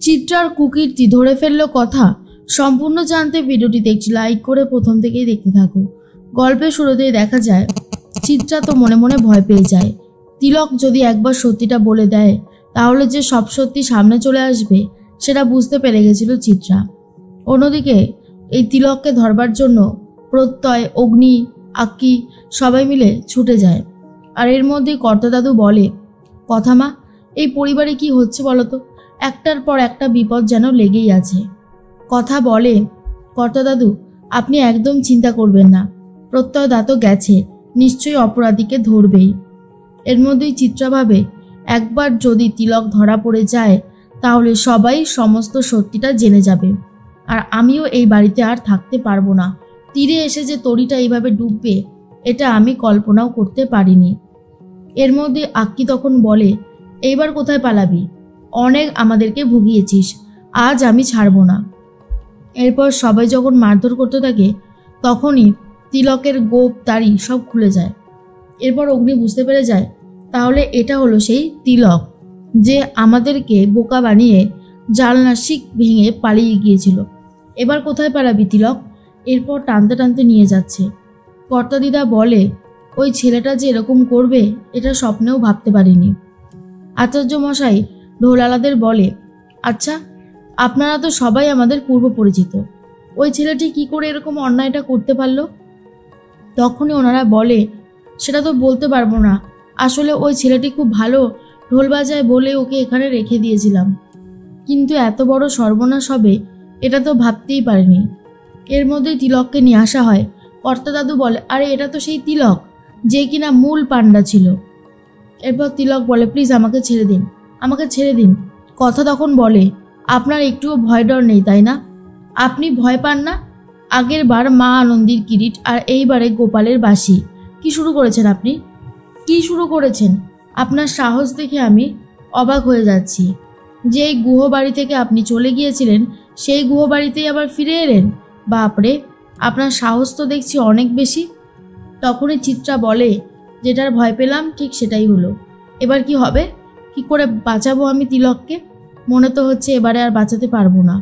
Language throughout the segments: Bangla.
চিত্রার কুকীর্তি ধরে ফেললো কথা সম্পূর্ণ জানতে ভিডিওটি দেখছি লাইক করে প্রথম থেকেই দেখতে থাকো। গল্পের শুরুতেই দেখা যায় চিত্রা তো মনে মনে ভয় পেয়ে যায়। তিলক যদি একবার সত্যিটা বলে দেয় তাহলে যে সব সত্যি সামনে চলে আসবে সেটা বুঝতে পেরে গেছিল চিত্রা। অন্যদিকে এই তিলককে ধরবার জন্য প্রত্যয়, অগ্নি, আক্কি সবাই মিলে ছুটে যায়। আর এর মধ্যেই কর্তাদাদু বলে, কথা মা, এই পরিবারে কি হচ্ছে বলতো? একটার পর একটা বিপদ যেন লেগেই আছে। কথা বলে, কর্তাদাদু আপনি একদম চিন্তা করবেন না, প্রত্যয় দা তো গেছে, নিশ্চয়ই অপরাধীকে ধরবেই। এর মধ্যেই চিত্রা ভাবে, একবার যদি তিলক ধরা পড়ে যায় তাহলে সবাই সমস্ত সত্যিটা জেনে যাবে, আর আমিও এই বাড়িতে আর থাকতে পারবো না। তীরে এসে যে তরিটা এইভাবে ডুববে এটা আমি কল্পনাও করতে পারিনি। এর মধ্যে আক্কি তখন বলে, এইবার কোথায় পালাবি? অনেক আমাদেরকে ভুগিয়েছিস, আজ আমি ছাড়বো না। এরপর সবাই যখন মারধর করতে থাকে তখনই তিলকের গোপ দাড়ি সব খুলে যায়। এরপর অগ্নি বুঝতে পেরে যায় তাহলে এটা হলো সেই তিলক যে আমাদেরকে বোকা বানিয়ে জানলা শিক ভেঙে পালিয়ে গিয়েছিল। এবার কোথায় পালাবি তিলক? এরপর টানতে টানতে নিয়ে যাচ্ছে। কর্তা দিদা বলে, ওই ছেলেটা যে এরকম করবে এটা স্বপ্নেও ভাবতে পারিনি। আচার্য মশাই ঢোলালাদের বলে, আচ্ছা আপনারা তো সবাই আমাদের পূর্ব পরিচিত, ওই ছেলেটি কি করে এরকম অন্যায়টা করতে পারলো? তখনই ওনারা বলে, সেটা তো বলতে পারবো না, আসলে ওই ছেলেটি খুব ভালো ঢোল বাজায় বলে ওকে এখানে রেখে দিয়েছিলাম, কিন্তু এত বড় সর্বনাশ হবে এটা তো ভাবতেই পারিনি। এর মধ্যেই তিলককে নিয়ে আসা হয়। কর্তা দাদু বলে, আরে এটা তো সেই তিলক যে কিনা মূল পান্ডা ছিল। এরপর তিলক বলে, প্লিজ আমাকে ছেড়ে দিন, আমাকে ছেড়ে দিন। কথা তখন বলে, আপনার একটুও ভয় ডর নেই তাই না? আপনি ভয় পান না? আগের বার মা আনন্দীর কিরিট আর এইবারে গোপালের বাঁশি। কি শুরু করেছেন আপনি? কি শুরু করেছেন? আপনার সাহস দেখে আমি অবাক হয়ে যাচ্ছি। যেই গুহবাড়ি থেকে আপনি চলে গিয়েছিলেন সেই গুহবাড়িতেই আবার ফিরে এলেন। বাপরে, আপনার সাহস তো দেখছি অনেক বেশি। তখনই চিত্রা বলে, যেটার ভয় পেলাম ঠিক সেটাই হলো। এবার কি হবে? কি করে বাঁচাবো আমি তিলককে? মনে তো হচ্ছে এবারে আর বাঁচাতে পারবো না।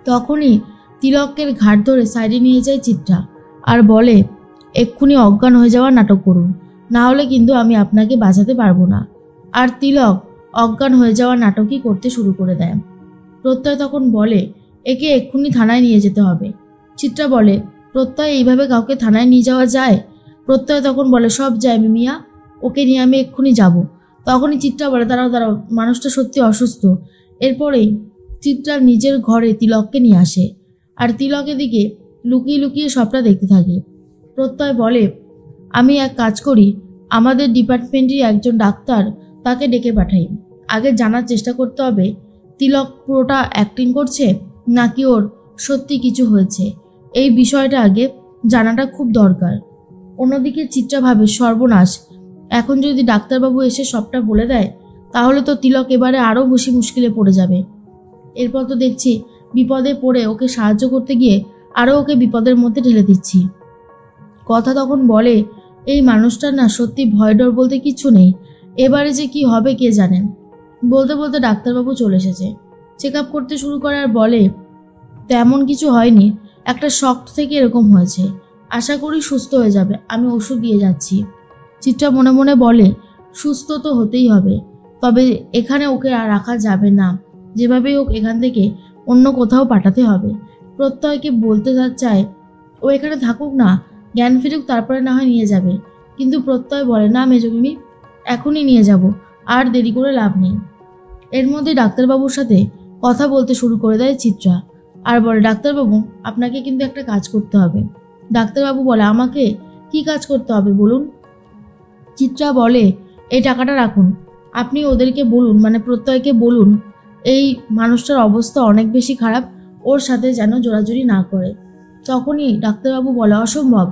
তখনই তিলকের ঘাট ধরে সাইডে নিয়ে যায় চিত্রা আর বলে, এক্ষুনি অজ্ঞান হয়ে যাওয়ার নাটক করুন, না হলে কিন্তু আমি আপনাকে বাঁচাতে পারবো না। আর তিলক অজ্ঞান হয়ে যাওয়ার নাটকই করতে শুরু করে দেয়। প্রত্যয় তখন বলে, একে এক্ষুনি থানায় নিয়ে যেতে হবে। চিত্রা বলে, প্রত্যয় এইভাবে কাউকে থানায় নিয়ে যাওয়া যায়? প্রত্যয় তখন বলে, সব যায় মিমিয়া, ওকে নিয়ে আমি এক্ষুনি যাব। তখনই চিত্রা বলে, দাঁড়াও দাঁড়াও, মানুষটা সত্যি অসুস্থ। এরপরেই চিত্রা নিজের ঘরে তিলককে নিয়ে আসে আর তিলক এদিকে লুকিয়ে লুকিয়ে সবটা দেখতে থাকে। প্রত্যয় বলে, আমি এক কাজ করি, আমাদের ডিপার্টমেন্টের একজন ডাক্তার তাকে ডেকে পাঠাই। আগে জানার চেষ্টা করতে হবে তিলক পুরোটা অ্যাক্টিং করছে নাকি ওর সত্যি কিছু হয়েছে। এই বিষয়টা আগে জানাটা খুব দরকার। অন্যদিকে চিত্রা ভাবে, সর্বনাশ, এখন যদি ডাক্তারবাবু এসে সবটা বলে দেয় তাহলে তো তিলক এবারে আরও বেশি মুশকিলে পড়ে যাবে। এরপর তো দেখছি বিপদে পড়ে ওকে সাহায্য করতে গিয়ে আরও ওকে বিপদের মধ্যে ঢেলে দিচ্ছি। কথা তখন বলে, এই মানুষটার না সত্যি ভয় ডর বলতে কিছু নেই, এবারে যে কি হবে কে জানেন। বলতে বলতে ডাক্তারবাবু চলে এসেছে। চেক আপ করতে শুরু করে আর বলে, তেমন কিছু হয়নি, একটা শক থেকে এরকম হয়েছে, আশা করি সুস্থ হয়ে যাবে, আমি ওষুধ দিয়ে যাচ্ছি। চিত্রা মনে মনে বলে, সুস্থ তো হতেই হবে, তবে এখানে ওকে আর রাখা যাবে না, যেভাবেই হোক এখান থেকে অন্য কোথাও পাঠাতে হবে। প্রত্যয়কে বলতে চায় ও এখানে থাকুক না, জ্ঞান ফিরুক, তারপরে না হয় নিয়ে যাবে। কিন্তু প্রত্যয় বলে, না মেজমিমি, এখনই নিয়ে যাব, আর দেরি করে লাভ নেই। এর মধ্যে ডাক্তারবাবুর সাথে কথা বলতে শুরু করে দেয় চিত্রা আর বলে, ডাক্তারবাবু আপনাকে কিন্তু একটা কাজ করতে হবে। ডাক্তারবাবু বলে, আমাকে কি কাজ করতে হবে বলুন? চিত্রা বলে, এই টাকাটা রাখুন, আপনি ওদেরকে বলুন, মানে প্রত্যয়কে বলুন এই মানুষটার অবস্থা অনেক বেশি খারাপ, ওর সাথে যেন জোরাজুরি না করে। তখনই ডাক্তারবাবু বলে, অসম্ভব,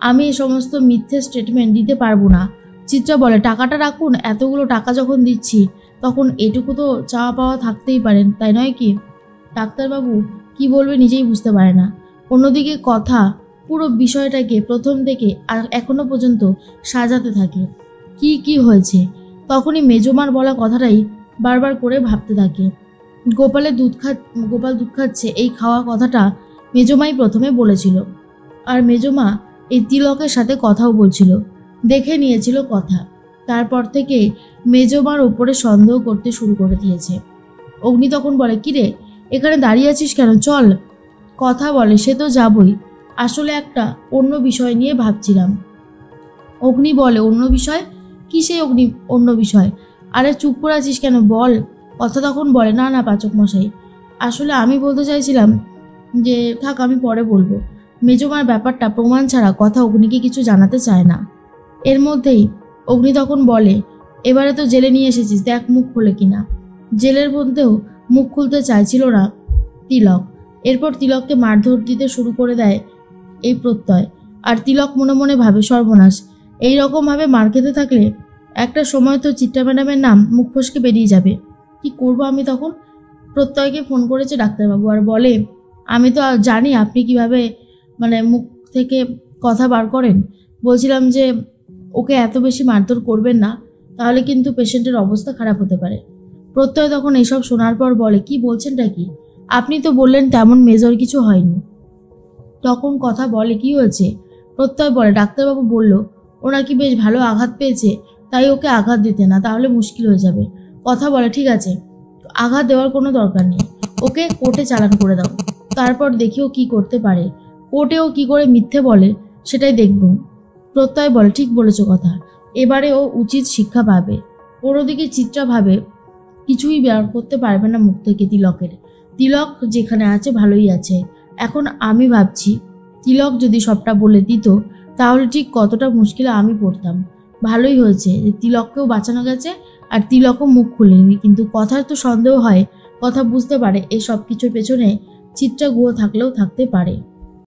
আমি এই সমস্ত মিথ্যে স্টেটমেন্ট দিতে পারবো না। চিত্রা বলে, টাকাটা রাখুন, এতগুলো টাকা যখন দিচ্ছি তখন এটুকু তো চাওয়া পাওয়া থাকতেই পারেন, তাই নয় কি? ডাক্তারবাবু কি বলবে নিজেই বুঝতে পারে না। অন্যদিকে কথা পুরো বিষয়টাকে প্রথম থেকে আর এখনো পর্যন্ত সাজাতে থাকে, কি কি হয়েছে। তখনই মেজমার বলা কথাটাই বারবার করে ভাবতে থাকে। গোপাল দুধ খাচ্ছে এই খাওয়া কথাটা মেজমাই প্রথমে বলেছিল। আর মেজমা এই তিলকের সাথে কথাও বলছিল, দেখে নিয়েছিল কথা। তারপর থেকে মেজমার ওপরে সন্দেহ করতে শুরু করে দিয়েছে। অগ্নি তখন বলে, কিরে এখানে দাঁড়িয়ে আছিস কেন, চল। কথা বলে, সে তো যাবই, আসলে একটা অন্য বিষয় নিয়ে ভাবছিলাম। অগ্নি বলে, অন্য বিষয়? কি সেই অন্য বিষয়? আরে চুপ করে আছিস কেন, বল। কথা তখন বলে, না পাচক মশাই, আসলে আমি বলতে চাইছিলাম যে থাক, আমি পরে বলবো। মেজমার ব্যাপারটা প্রমাণ ছাড়া কথা অগ্নিকে কিছু জানাতে চায় না। এর মধ্যেই অগ্নি তখন বলে, এবারে তো জেলে নিয়ে এসেছিস, দেখ মুখ খোলে কিনা। জেলের মধ্যেও মুখ খুলতে চাইছিল না তিলক। এরপর তিলককে মারধর দিতে শুরু করে দেয় এই প্রত্যয়। আর তিলক মনে মনে ভাবে, সর্বনাশ, এইরকমভাবে মার খেতে থাকলে একটা সময় তো চিত্রা ম্যাডামের নাম মুখ ফসকে বেরিয়ে যাবে। কি করব আমি তখন? প্রত্যয়কে ফোন করেছে ডাক্তারবাবু, আর বলে, আমি তো জানি আপনি কিভাবে মুখ থেকে কথা বার করেন। বলছিলাম যে ওকে এত বেশি মারধর করবেন না, তাহলে কিন্তু পেশেন্টের অবস্থা খারাপ হতে পারে। প্রত্যয় তখন এইসব শোনার পর বলে, কি বলছেনটা কি? আপনি তো বললেন তেমন মেজর কিছু হয়নি। তখন কথা বলে, কি হয়েছে? প্রত্যয় বলে, ডাক্তারবাবু বলল ও নাকি বেশ ভালো আঘাত পেয়েছে, তাই ওকে আঘাত দিতে না, তাহলে মুশকিল হয়ে যাবে। কথা বলে, ঠিক আছে, আঘাত দেওয়ার কোনো দরকার নেই, ওকে কোর্টে চালান করে দাও, তারপর দেখি ও কি করতে পারে। কোর্টে ও কি করে মিথ্যে বলে সেটাই দেখব। প্রত্যয় বলে, ঠিক বলেছ কথা, এবারে ও উচিত শিক্ষা পাবে। ওদিকে চিত্রা ভাবে কিছুই বের করতে পারবে না মুখ থেকে তিলকের। তিলক যেখানে আছে ভালোই আছে। এখন আমি ভাবছি তিলক যদি সবটা বলে দিত তাহলে ঠিক কতটা মুশকিলে আমি পড়তাম। ভালোই হয়েছে যে তিলককেও বাঁচানো গেছে, আর তিলকও মুখ খুলেনি। কিন্তু কথার তো সন্দেহ হয়, কথা বুঝতে পারে এই সব কিছুর পেছনে চিত্রা গুহ থাকলেও থাকতে পারে।